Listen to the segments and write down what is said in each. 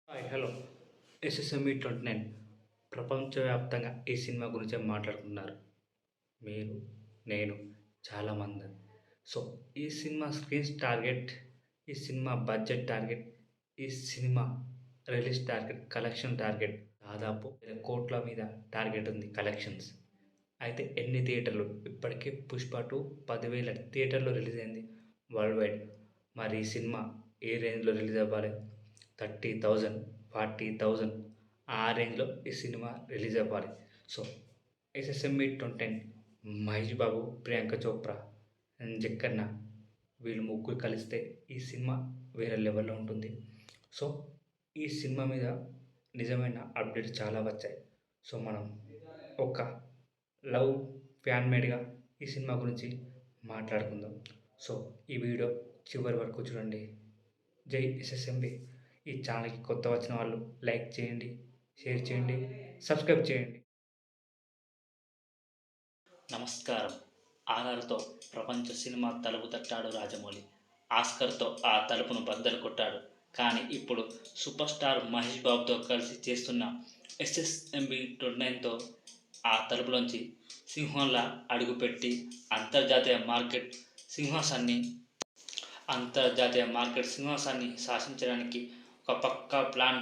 Hi hello SSME 29 ప్రపంచవ్యాప్తంగా ఈ cinema గురించే మాట్లాడుకుంటున్నారు. మీరు, నేను, చాలామంది. సో, ఈ సినిమా స్క్రీన్ టార్గెట్, ఈ సినిమా బడ్జెట్ టార్గెట్, ఈ cinema release target, collection target దాదాపు వేల కోట్ల మీద టార్గెట్ ఉంది కలెక్షన్స్. అయితే ఎన్ని థియేటర్లు? ఇప్పటికే 'పుష్ప 2' 10,000 థియేటర్‌లో రిలీజ్ అయింది వరల్డ్ వైడ్. మరి ఈ సినిమా ఏ రేంజ్‌లో రిలీజ్ అవ్వాలి? 30,000, 40,000 ఆ రేంజ్‌లో ఈ సినిమా రిలీజ్ అవ్వాలి. So, 'SSME 29' Mahesh Babu, Priyanka Chopra and Jakkanna వీళ్ళు ముగ్గురు కలిస్తే ఈ సినిమా వేరే లెవెల్‌లో ఉంటుంది. సో, ఈ సినిమా మీద నిజమైన అప్డేట్స్ చాలా వచ్చాయి. సో, మనం ఒక లవ్ ఫ్యాన్ మేడ్‌గా ఈ సినిమా గురించి మాట్లాడుకుందాం. సో, ఈ వీడియో చివరి వరకు చూడండి. జై ఎస్ఎస్ఎంబి. ఈ ఛానల్‌కి కొత్త వచ్చిన వాళ్ళు లైక్ చేయండి, షేర్ చేయండి, సబ్స్క్రైబ్ చేయండి. నమస్కారం. 'ఆర్ఆర్'తో ప్రపంచ సినిమా తలుపు తట్టాడు రాజమౌళి. ఆస్కర్‌తో ఆ తలుపును బద్దలు కొట్టాడు. కానీ ఇప్పుడు సూపర్ స్టార్ మహేష్ బాబుతో కలిసి చేస్తున్న 'ఎస్ఎస్ఎంబి 29'తో ఆ తలుపులోంచి సింహంలా అడుగుపెట్టి అంతర్జాతీయ మార్కెట్ సింహాసాన్ని శాసించడానికి ఒక పక్కా ప్లాన్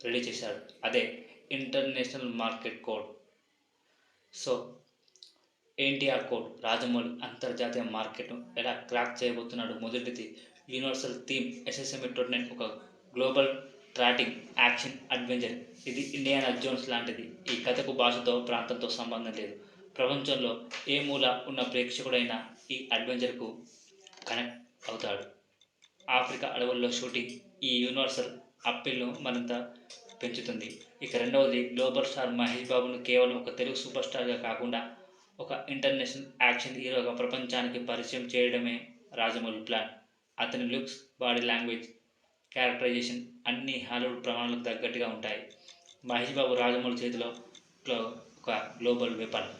రెడీ చేశాడు. అదే ఇంటర్నేషనల్ మార్కెట్ కోడ్. సో, ఏంటి ఆ కోడ్? రాజమౌళి అంతర్జాతీయ మార్కెట్ను ఎలా క్రాక్ చేయబోతున్నాడు? మొదటిది యూనివర్సల్ థీమ్. ఎస్ఎస్ఎంఈ 29 ఒక గ్లోబల్ ట్రాటింగ్ యాక్షన్ అడ్వెంచర్. ఇది ఇండియానా జోన్స్ లాంటిది. ఈ కథకు భాషతో, ప్రాంతంతో సంబంధం లేదు. ప్రపంచంలో ఏ మూల ఉన్న ప్రేక్షకుడైనా ఈ అడ్వెంచర్కు కనెక్ట్ అవుతాడు. ఆఫ్రికా అడవుల్లో షూటింగ్ ఈ యూనివర్సల్ అప్పీల్ను మరింత పెంచుతుంది. ఇక రెండవది, గ్లోబల్ స్టార్ మహేష్ బాబును కేవలం ఒక తెలుగు సూపర్ స్టార్గా కాకుండా ఒక ఇంటర్నేషనల్ యాక్షన్ హీరోగా ప్రపంచానికి పరిచయం చేయడమే రాజమౌళి ప్లాన్. అతని లుక్స్, బాడీ లాంగ్వేజ్, క్యారెక్టరైజేషన్ అన్నీ హాలీవుడ్ ప్రమాణాలకు తగ్గట్టుగా ఉంటాయి. మహేష్ బాబు రాజమౌళి చేతిలో ఒక గ్లోబల్ వెపన్.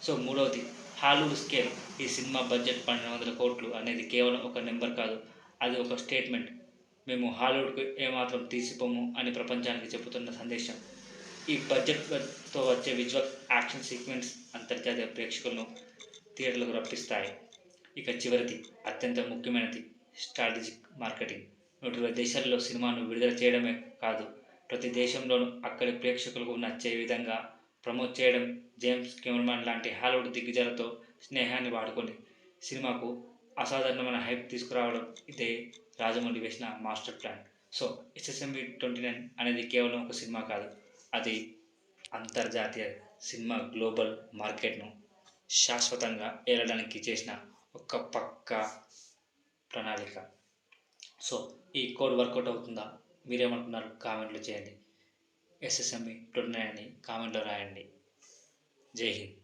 సో, మూడవది హాలీవుడ్ స్కేల్. ఈ సినిమా బడ్జెట్ 1,200 కోట్లు అనేది కేవలం ఒక నెంబర్ కాదు, అది ఒక స్టేట్మెంట్. మేము హాలీవుడ్కు ఏమాత్రం తీసిపోము అని ప్రపంచానికి చెబుతున్న సందేశం. ఈ బడ్జెట్తో వచ్చే విజువల్ యాక్షన్ సీక్వెన్స్ అంతర్జాతీయ ప్రేక్షకులను థియేటర్లకు రప్పిస్తాయి. ఇక చివరిది, అత్యంత ముఖ్యమైనది, స్ట్రాటజిక్ మార్కెటింగ్. 120 దేశాల్లో సినిమాను విడుదల చేయడమే కాదు, ప్రతి దేశంలోనూ అక్కడి ప్రేక్షకులకు నచ్చే విధంగా ప్రమోట్ చేయడం. జేమ్స్ కెమెరాన్ లాంటి హాలీవుడ్ దిగ్గజాలతో స్నేహాన్ని వాడుకొని సినిమాకు అసాధారణమైన హైప్ తీసుకురావడం ఇదే రాజమౌళి వేసిన మాస్టర్ ప్లాన్. సో, ఎస్ఎస్ఎంబి 29 అనేది కేవలం ఒక సినిమా కాదు, అది అంతర్జాతీయ సినిమా గ్లోబల్ మార్కెట్ను శాశ్వతంగా ఏలడానికి చేసిన ఒక పక్కా ప్రణాళిక. సో, ఈ కోడ్ వర్కౌట్ అవుతుందా? మీరేమనుకున్నారు? కామెంట్లు చేయండి. ఎస్ఎస్ఎంబి 29 అని కామెంట్లో రాయండి. జై హింద్.